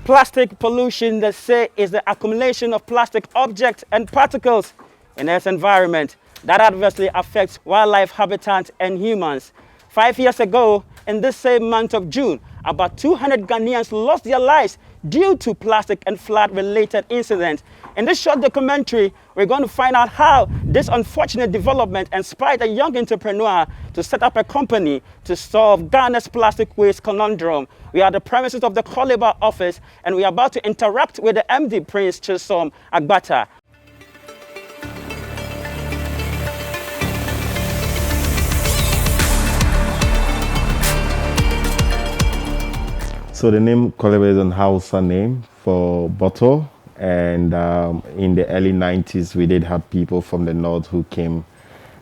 Plastic pollution, they say, is the accumulation of plastic objects and particles in Earth's environment that adversely affects wildlife habitat and humans. 5 years ago, in this same month of June, about 200 Ghanaians lost their lives due to plastic and flood-related incidents. In this short documentary, we're going to find out how this unfortunate development inspired a young entrepreneur to set up a company to solve Ghana's plastic waste conundrum. We are at the premises of the Coliba office, and we are about to interact with the MD, Prince Chisom Agbata. So the name Coliba is an Hausa name for bottle, and in the early 90s we did have people from the north who came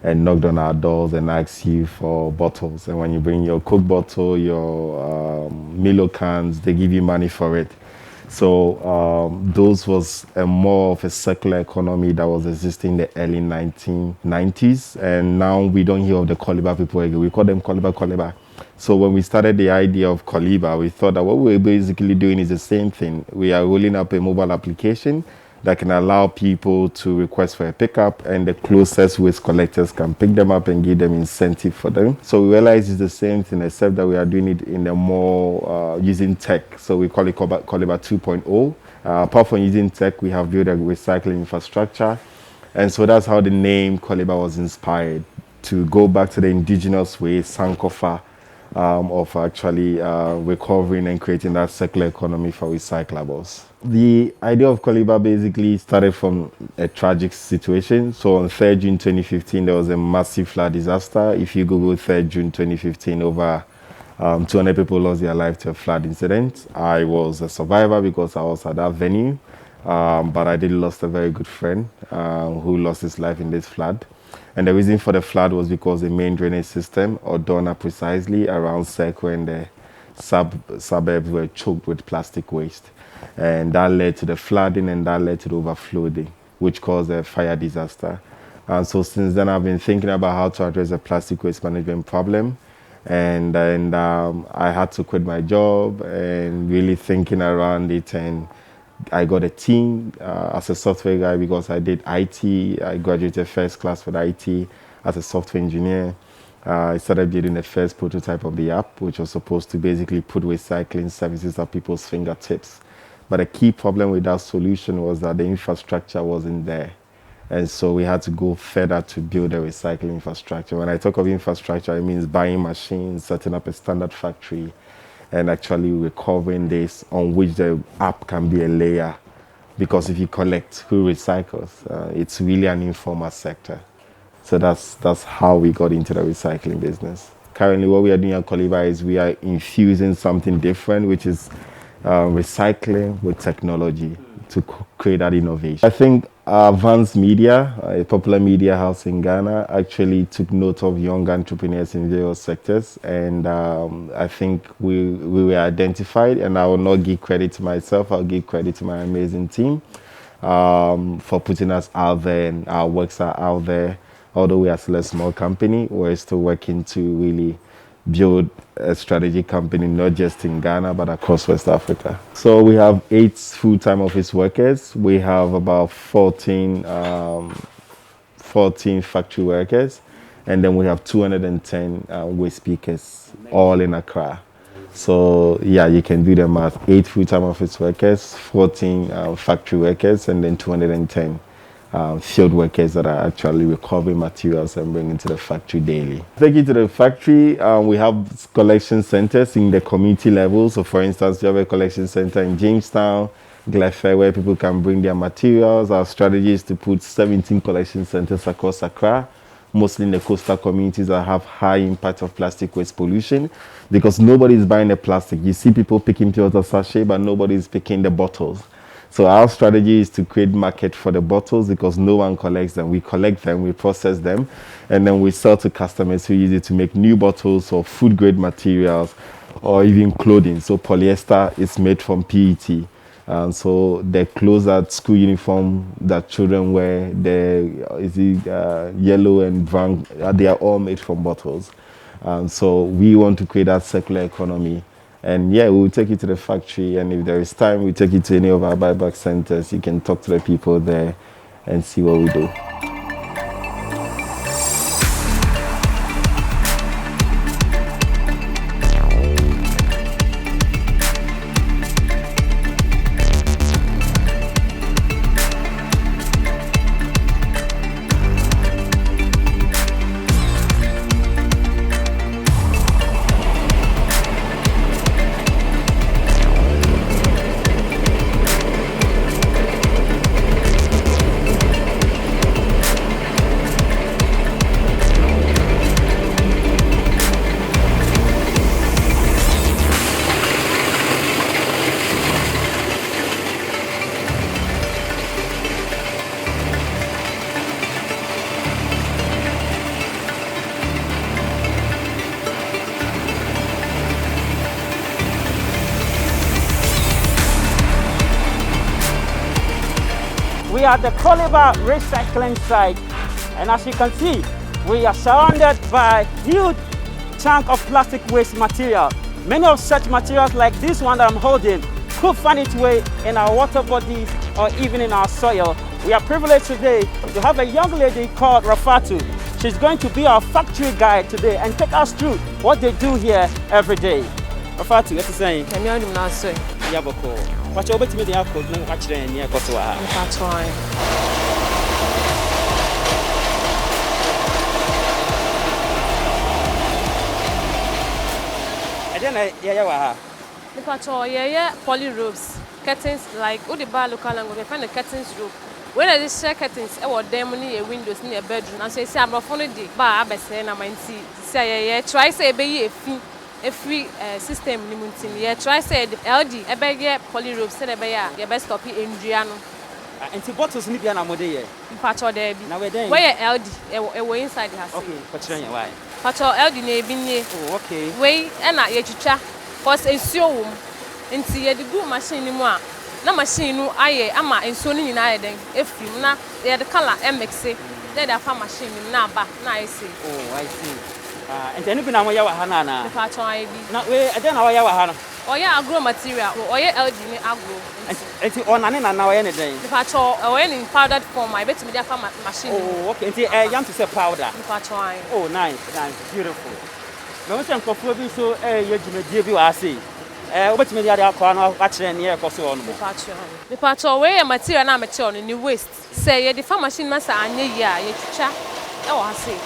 and knocked on our doors and asked you for bottles, and when you bring your Coke bottle, your Milo cans, they give you money for it. So those was more of a circular economy that was existing in the early 1990s, and now we don't hear of the Coliba people again. We call them Coliba. So when we started the idea of Coliba, we thought that what we're basically doing is the same thing. We are rolling up a mobile application that can allow people to request for a pickup, and the closest waste collectors can pick them up and give them incentive for them. So we realized it's the same thing, except that we are doing it in a more using tech. So we call it Coliba 2.0. Apart from using tech, we have built a recycling infrastructure. And so that's how the name Coliba was inspired, to go back to the indigenous way, Sankofa, of actually recovering and creating that circular economy for recyclables. The idea of Coliba basically started from a tragic situation. So on 3rd June 2015, there was a massive flood disaster. If you Google 3rd June 2015, over 200 people lost their life to a flood incident. I was a survivor because I was at that venue, but I did lost a very good friend who lost his life in this flood. And the reason for the flood was because the main drainage system, or Donna precisely, around Circle and the suburbs were choked with plastic waste. And that led to the flooding, and that led to the overflowing, which caused a fire disaster. And so since then, I've been thinking about how to address the plastic waste management problem. And then I had to quit my job and really thinking around it, and I got a team as a software guy because I did IT. I graduated first class with IT as a software engineer. I started building the first prototype of the app, which was supposed to basically put recycling services at people's fingertips. But the key problem with that solution was that the infrastructure wasn't there. And so we had to go further to build a recycling infrastructure. When I talk of infrastructure, it means buying machines, setting up a standard factory, and actually recovering this, on which the app can be a layer. Because if you collect, who recycles? It's really an informal sector. So that's how we got into the recycling business. Currently, what we are doing at Coliba is we are infusing something different, which is recycling with technology to create that innovation. I think Advanced Media, a popular media house in Ghana, actually took note of young entrepreneurs in various sectors, and I think we were identified, and I will not give credit to myself, I'll give credit to my amazing team for putting us out there, and our works are out there. Although we are still a small company, we're still working to really build a strategic company, not just in Ghana, but across West Africa. So we have 8 full-time office workers. We have about 14 factory workers. And then we have 210 waste speakers, all in Accra. So yeah, you can do the math. 8 full-time office workers, 14 factory workers, and then 210 field workers that are actually recovering materials and bringing to the factory daily. Take it to the factory, we have collection centers in the community level. So for instance, we have a collection center in Jamestown, Glefe, where people can bring their materials. Our strategy is to put 17 collection centers across Accra, mostly in the coastal communities that have high impact of plastic waste pollution, because nobody is buying the plastic. You see people picking pure water sachet, but nobody is picking the bottles. So our strategy is to create market for the bottles, because no one collects them. We collect them, we process them, and then we sell to customers who use it to make new bottles or food grade materials, or even clothing. So polyester is made from PET. So the clothes at school uniform that children wear, yellow and brown, they are all made from bottles. So we want to create that circular economy And yeah, we'll take you to the factory, and if there is time, we'll take you to any of our buyback centers. You can talk to the people there and see what we do. We are at the Coliba recycling site, and as you can see, we are surrounded by huge chunk of plastic waste material. Many of such materials like this one that I'm holding could find its way in our water bodies or even in our soil. We are privileged today to have a young lady called Rafatu. She's going to be our factory guide today and take us through what they do here every day. Rafatu, what are you saying? Yaboko. Watch over to me the alcohol, no watch the near Kotua. That's why. And then yeah. Look at all, yeah, poly roofs, curtains like all the bar local language, we find the curtains roof. When I just share curtains, I was there money windows in a bedroom, and so I say I'm from the bar, I say, and I might say, yeah, try say be a free system limiting. Yeah, try say the LD, a beg poly roofs, said a bear, your best copy in Driano. And to bottles need an amode. Patch there be. Now we're there. Where LD, away inside the house. Okay, Patricia, why? Patch LD neighbor. Oh, okay. Way and I yet cause a show into the good machine more. No machine, no, I am in Sony in Ireland. If you not, they are the color MXC, they are farm machine in Naba, nice. Oh, I see. And then even our Hana. The patch I be. Not way, I don't know our Hana. Or yeah, agro material, or yeah, LG agro. And it's on an hour any day. The patch or any powdered form, I bet me that farm machine. Oh, okay. Until I am to say powder. The patch I. Oh, nice, beautiful. No one can confirm so, you give you, I see. What's me the other corner watching here, Cosso? The patch away a material amateur in the waste. Say, the farm machine master and yeah, you chat. Oh, I see.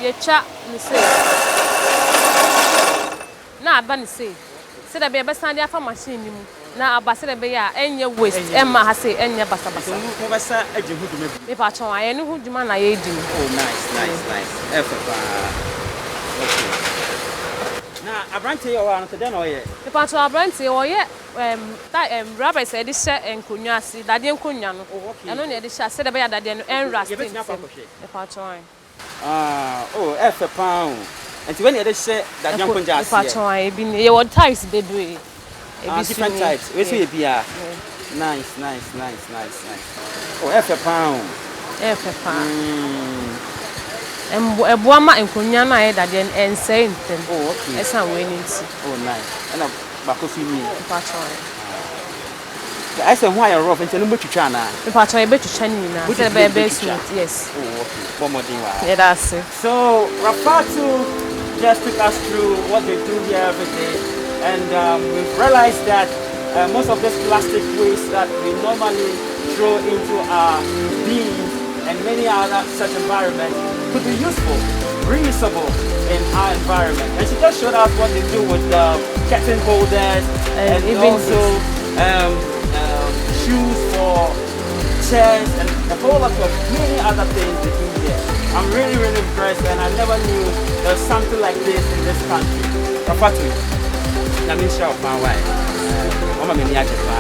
You chat, you say. Now, Bunny say, said I be a best idea for machine. Now, I bass it be and your waste, Emma has say, and your bassa. The patch I know who demand I do. Oh, nice. Now, I ran to your one to then or yet. The patch of Branty or yet, Rabbi said this shirt and Kunyasi, that didn't Kunyano. I don't need the shirt, said about that and rust. The patch on. Oh, F a pound. And when you say that young Punjas, the patch I been your types, baby. Different types. We see a beer. Nice. Oh, F a pound. F a pound. And a woman and Kunyana that then and saying, oh, okay. It's not winning. Oh, nice. And a Bacosi me. Patch on. I said, why a rough and tell him what you chana. The patch I bet to Chanina. Yes. Oh, okay. One more thing. Yeah, that's it. So, Rafatu just took us through what they do here every day. And we've realized that most of this plastic waste that we normally throw into our bins and many other such environments could be useful, reusable in our environment. And she just showed us what they do with curtain holders and also shoes for chairs and a whole lot of many other things they do here. I'm really impressed, and I never knew there was something like this in this country. Rafatu, let me show my wife. Mama many aje pa.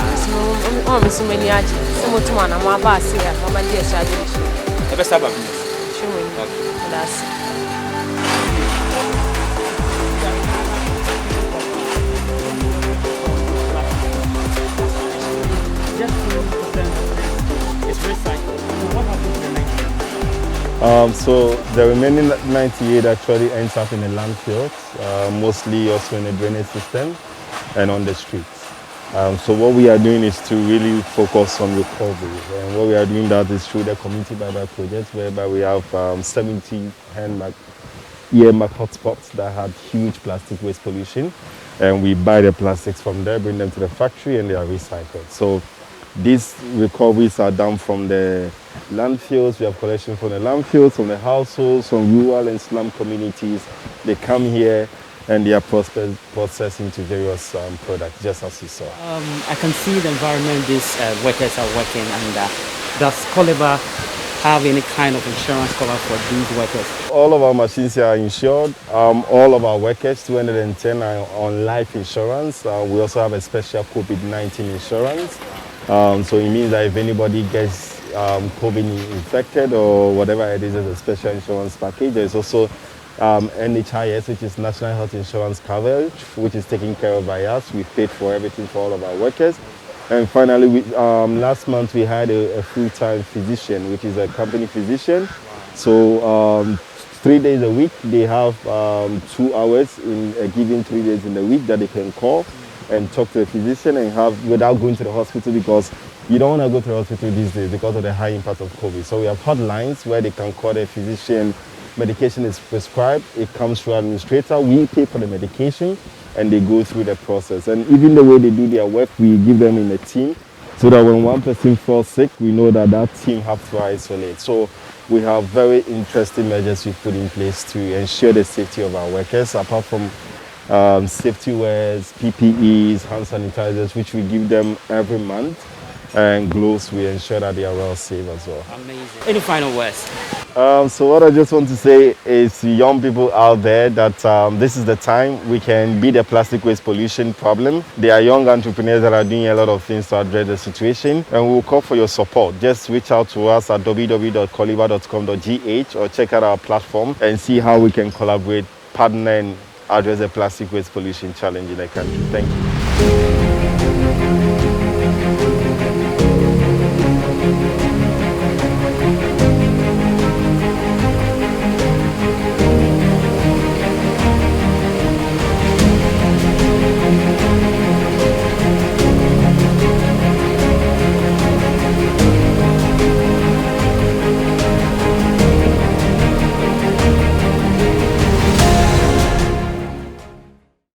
Oh, so many aje. So much man, I'm about to say, Mama dear, I best have a business. That's just 20% is recycled. So what happens to the 90%? So the remaining 98 actually ends up in the landfills, mostly also in the drainage system and on the streets. So what we are doing is to really focus on recovery. And what we are doing that is through the community buyback project, whereby we have 70 earmark hotspots that had huge plastic waste pollution. And we buy the plastics from there, bring them to the factory, and they are recycled. So these recoveries are done from the landfills. We have collection from the landfills, from the households, from rural and slum communities. They come here and they are processed into various products, just as you saw. I can see the environment these workers are working under. Does Coliba have any kind of insurance cover for these workers? All of our machines are insured. All of our workers, 210, are on life insurance. We also have a special COVID-19 insurance. So it means that if anybody gets COVID infected or whatever it is, there's a special insurance package. There's also NHIS, which is National Health Insurance Coverage, which is taken care of by us. We paid for everything for all of our workers. And finally, last month we had a full-time physician, which is a company physician. So 3 days a week, they have 2 hours in a given 3 days in the week that they can call and talk to a physician and have without going to the hospital, because you don't want to go to the hospital these days because of the high impact of COVID. So we have hotlines where they can call their physician. Medication is prescribed, it comes through administrator, we pay for the medication, and they go through the process. And even the way they do their work, we give them in a team, so that when one person falls sick, we know that that team has to isolate. So we have very interesting measures we put in place to ensure the safety of our workers, apart from safety wears, PPEs, hand sanitizers, which we give them every month, and gloves. We ensure that they are well safe as well. Amazing. Any final words? So what I just want to say is to young people out there that this is the time we can beat the plastic waste pollution problem. There are young entrepreneurs that are doing a lot of things to address the situation, and we'll call for your support. Just reach out to us at www.coliba.com.gh or check out our platform and see how we can collaborate, partner, and address the plastic waste pollution challenge in the country. Thank you.